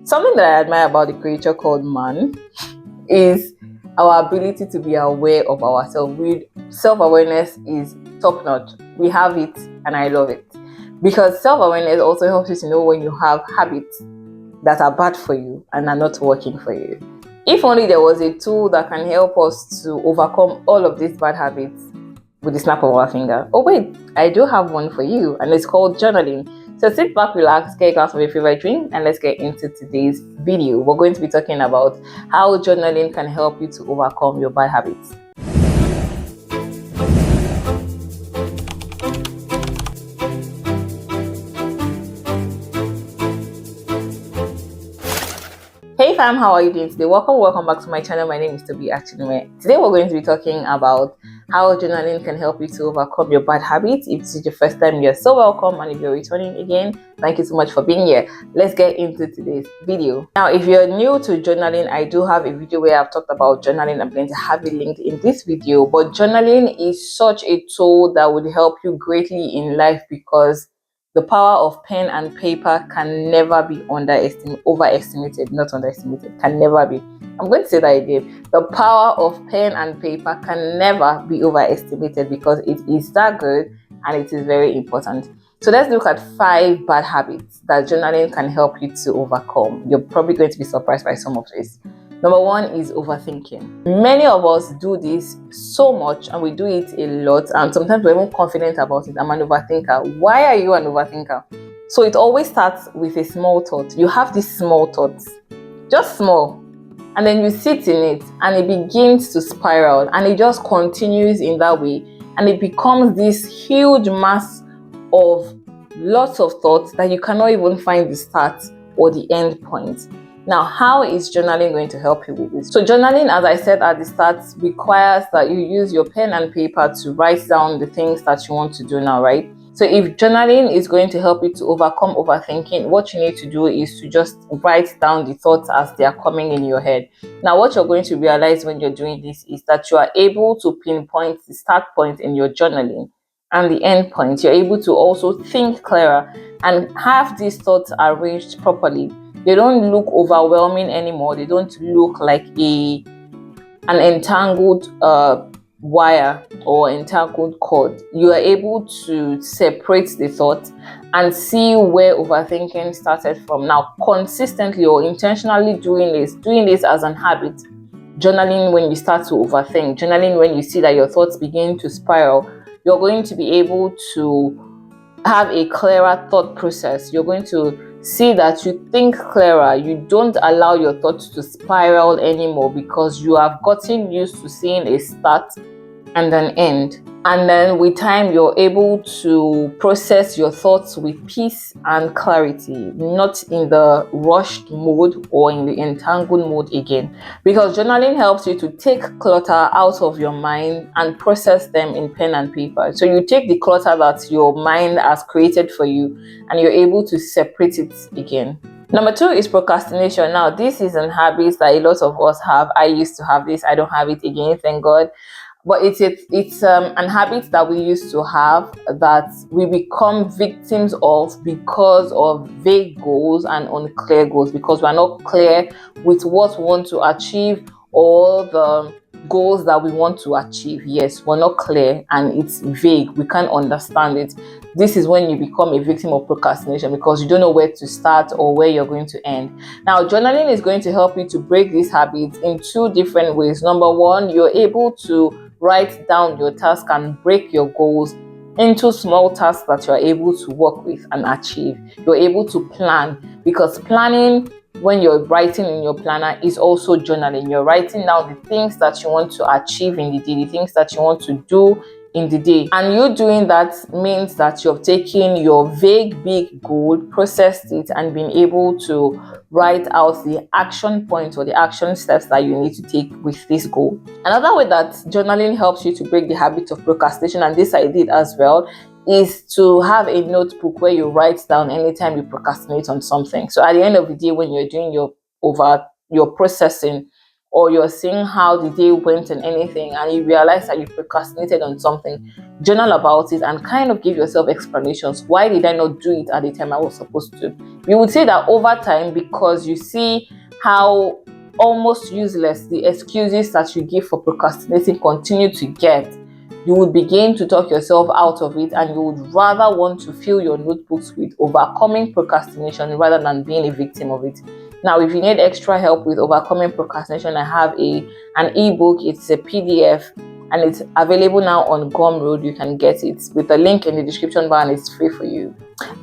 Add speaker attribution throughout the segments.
Speaker 1: Something that I admire about the creature called man is our ability to be aware of ourselves. Self-awareness is top notch. We have it and I love it. Because self-awareness also helps you to know when you have habits that are bad for you and are not working for you. If only there was a tool that can help us to overcome all of these bad habits with the snap of our finger. Oh wait, I do have one for you, and it's called journaling. So sit back, relax, get a glass of your favorite drink, and let's get into today's video. We're going to be talking about how journaling can help you to overcome your bad habits. Hey fam, how are you doing today? Welcome back to my channel. My name is Toby Achinwe. Today we're going to be talking about how journaling can help you to overcome your bad habits. If this is your first time, you're so welcome, and if you're returning again, thank you so much for being here. Let's get into today's video. Now, if you're new to journaling, I do have a video where I've talked about journaling. I'm going to have it linked in this video, but journaling is such a tool that would help you greatly in life because the power of pen and paper can never be overestimated, not underestimated, can never be. I'm going to say that again. The power of pen and paper can never be overestimated because it is that good and it is very important. So let's look at 5 bad habits that journaling can help you to overcome. You're probably going to be surprised by some of this. Number 1 is overthinking. Many of us do this so much and we do it a lot, and sometimes we're even confident about it. I'm an overthinker. Why are you an overthinker? So it always starts with a small thought. You have these small thoughts, just small, and then you sit in it and it begins to spiral and it just continues in that way, and it becomes this huge mass of lots of thoughts that you cannot even find the start or the end point. Now, how is journaling going to help you with this? So journaling, as I said at the start, requires that you use your pen and paper to write down the things that you want to do now, right? So if journaling is going to help you to overcome overthinking, what you need to do is to just write down the thoughts as they are coming in your head. Now, what you're going to realize when you're doing this is that you are able to pinpoint the start point in your journaling and the end point. You're able to also think clearer and have these thoughts arranged properly. They don't look overwhelming anymore. They don't look like an entangled wire or entangled cord. You are able to separate the thought and see where overthinking started from. Now, consistently or intentionally doing this as an habit, journaling when you start to overthink, journaling when you see that your thoughts begin to spiral, you're going to be able to have a clearer thought process. You're going to see that you think clearer. You don't allow your thoughts to spiral anymore because you have gotten used to seeing a start and an end. And then with time, you're able to process your thoughts with peace and clarity, not in the rushed mode or in the entangled mode again. Because journaling helps you to take clutter out of your mind and process them in pen and paper. So you take the clutter that your mind has created for you and you're able to separate it again. Number 2 is procrastination. Now, this is an habit that a lot of us have. I used to have this. I don't have it again, thank God. But it's an habit that we used to have that we become victims of because of vague goals and unclear goals, because we're not clear with what we want to achieve or the goals that we want to achieve. Yes, we're not clear and it's vague. We can't understand it. This is when you become a victim of procrastination because you don't know where to start or where you're going to end. Now, journaling is going to help you to break these habits in 2 different ways. Number 1, you're able to write down your task and break your goals into small tasks that you're able to work with and achieve. You're able to plan, because planning, when you're writing in your planner, is also journaling. You're writing down the things that you want to achieve in the day, the things that you want to do in the day. And you doing that means that you've taken your vague big goal, processed it, and been able to write out the action points or the action steps that you need to take with this goal. Another way that journaling helps you to break the habit of procrastination, and this I did as well, is to have a notebook where you write down anytime you procrastinate on something. So at the end of the day, when you're doing your processing or you're seeing how the day went and anything, and you realize that you procrastinated on something, journal about it and kind of give yourself explanations. Why did I not do it at the time I was supposed to? You would say that over time, because you see how almost useless the excuses that you give for procrastinating continue to get, you would begin to talk yourself out of it, and you would rather want to fill your notebooks with overcoming procrastination rather than being a victim of it. Now, if you need extra help with overcoming procrastination, I have an ebook. It's a PDF and it's available now on Gumroad. You can get it with the link in the description bar, and it's free for you.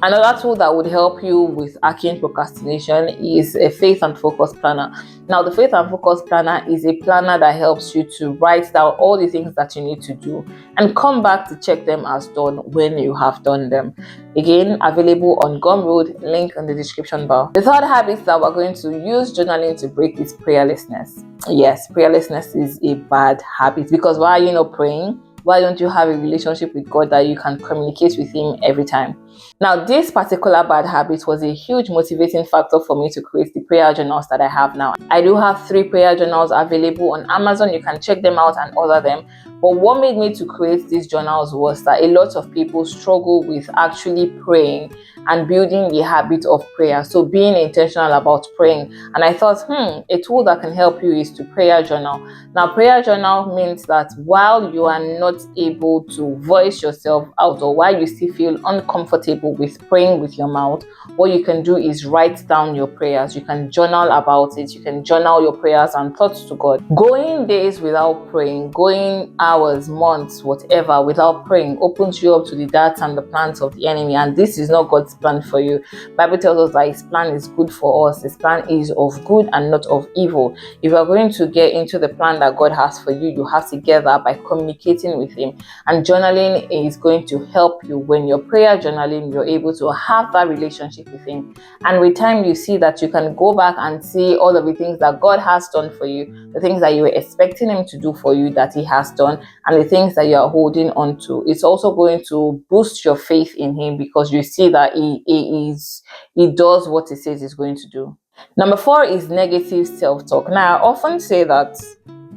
Speaker 1: Another tool that would help you with hacking procrastination is a faith and focus planner. Now, the faith and focus planner is a planner that helps you to write down all the things that you need to do and come back to check them as done when you have done them. Again, available on Gumroad, link in the description bar. The third habit that we're going to use journaling to break is prayerlessness. Yes, prayerlessness is a bad habit, because why are you not praying? Why don't you have a relationship with God that you can communicate with Him every time? Now, this particular bad habit was a huge motivating factor for me to create the prayer journals that I have now. I do have 3 prayer journals available on Amazon. You can check them out and order them. But what made me to create these journals was that a lot of people struggle with actually praying and building the habit of prayer. So being intentional about praying. And I thought, a tool that can help you is to prayer journal. Now, prayer journal means that while you are not able to voice yourself out, or while you still feel uncomfortable with praying with your mouth, what you can do is write down your prayers. You can journal about it. You can journal your prayers and thoughts to God. Going days without praying, going hours, months, whatever, without praying opens you up to the darts and the plans of the enemy, and this is not God's plan for you. Bible tells us that His plan is good for us. His plan is of good and not of evil. If you are going to get into the plan that God has for you, you have to get that by communicating with Him, and journaling is going to help you. When you're prayer journaling, you're able to have that relationship with Him, and with time you see that you can go back and see all of the things that God has done for you, the things that you were expecting Him to do for you that He has done, and the things that you are holding on to. It's also going to boost your faith in Him, because you see that He does what He says He's going to do. Number 4 is negative self-talk. Now, I often say that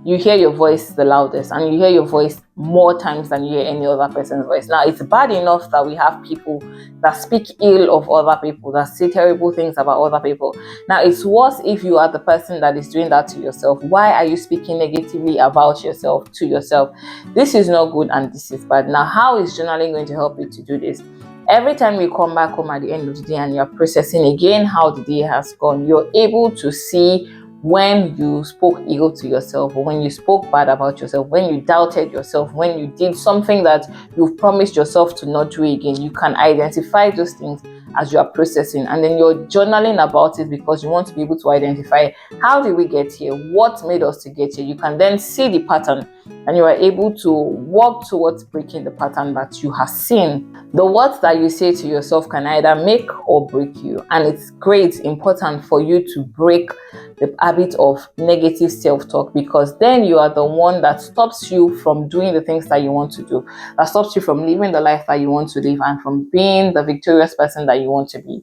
Speaker 1: you hear your voice the loudest, and you hear your voice more times than you hear any other person's voice. Now, it's bad enough that we have people that speak ill of other people, that say terrible things about other people. Now, it's worse if you are the person that is doing that to yourself. Why are you speaking negatively about yourself to yourself? This is not good, and this is bad. Now, how is journaling going to help you to do this? Every time you come back home at the end of the day and you're processing again how the day has gone, you're able to see when you spoke ill to yourself, or when you spoke bad about yourself, when you doubted yourself, when you did something that you've promised yourself to not do again. You can identify those things as you are processing, and then you're journaling about it because you want to be able to identify, how did we get here? What made us to get here? You can then see the pattern, and you are able to work towards breaking the pattern that you have seen. The words that you say to yourself can either make or break you, and it's important for you to break the habit of negative self-talk, because then you are the one that stops you from doing the things that you want to do, that stops you from living the life that you want to live, and from being the victorious person that you want to be.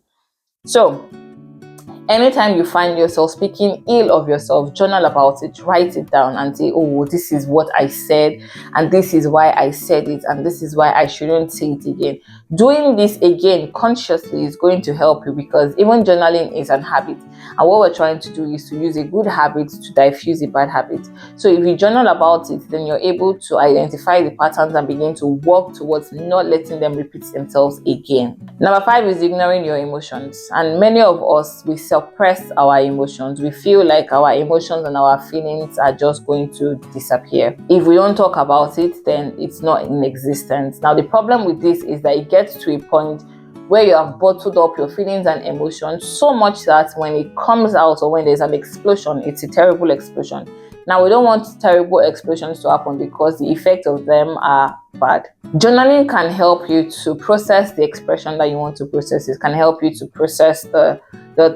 Speaker 1: So, anytime you find yourself speaking ill of yourself, journal about it, write it down and say, oh, this is what I said, and this is why I said it, and this is why I shouldn't say it again. Doing this again consciously is going to help you, because even journaling is an habit. And what we're trying to do is to use a good habit to diffuse a bad habit. So if you journal about it, then you're able to identify the patterns and begin to work towards not letting them repeat themselves again. Number 5 is ignoring your emotions. And many of us, we suppress our emotions. We feel like our emotions and our feelings are just going to disappear. If we don't talk about it, then it's not in existence. Now, the problem with this is that it gets to a point where you have bottled up your feelings and emotions so much that when it comes out, or when there's an explosion, it's a terrible explosion. Now, we don't want terrible explosions to happen, because the effects of them are bad. Journaling can help you to process the expression that you want to process. It can help you to process the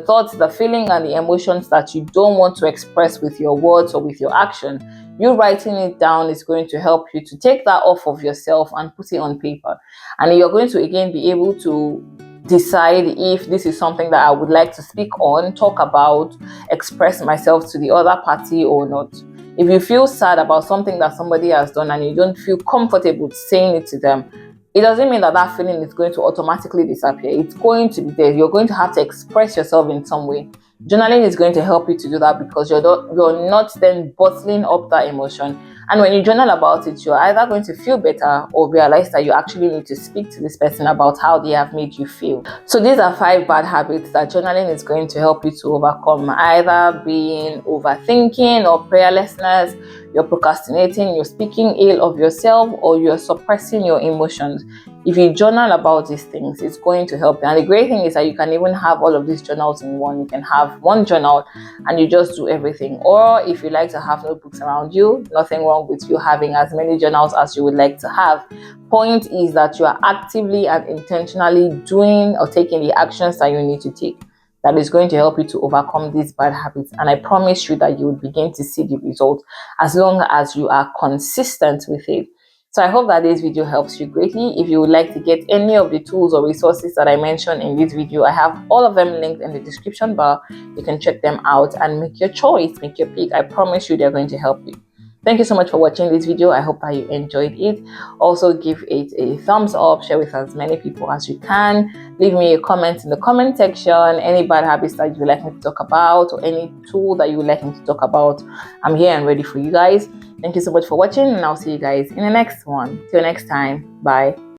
Speaker 1: thoughts, the feeling, and the emotions that you don't want to express with your words or with your action. You writing it down is going to help you to take that off of yourself and put it on paper. And you're going to again be able to decide if this is something that I would like to speak on, talk about, express myself to the other party or not. If you feel sad about something that somebody has done and you don't feel comfortable saying it to them, it doesn't mean that that feeling is going to automatically disappear. It's going to be there. You're going to have to express yourself in some way. Journaling is going to help you to do that because you're not then bottling up that emotion. And when you journal about it, you're either going to feel better or realize that you actually need to speak to this person about how they have made you feel. So these are 5 bad habits that journaling is going to help you to overcome, either being overthinking or prayerlessness, you're procrastinating, you're speaking ill of yourself, or you're suppressing your emotions. If you journal about these things, it's going to help you. And the great thing is that you can even have all of these journals in one. You can have one journal and you just do everything. Or if you like to have notebooks around you, nothing wrong with you having as many journals as you would like to have. Point is that you are actively and intentionally doing or taking the actions that you need to take. That is going to help you to overcome these bad habits. And I promise you that you will begin to see the results as long as you are consistent with it. So I hope that this video helps you greatly. If you would like to get any of the tools or resources that I mentioned in this video, I have all of them linked in the description bar. You can check them out and make your choice, make your pick. I promise you they're going to help you. Thank you so much for watching this video. I hope that you enjoyed it. Also, give it a thumbs up, share with as many people as you can. Leave me a comment in the comment section, any bad habits that you would like me to talk about or any tool that you would like me to talk about. I'm here and ready for you guys. Thank you so much for watching, and I'll see you guys in the next one. Till next time, bye.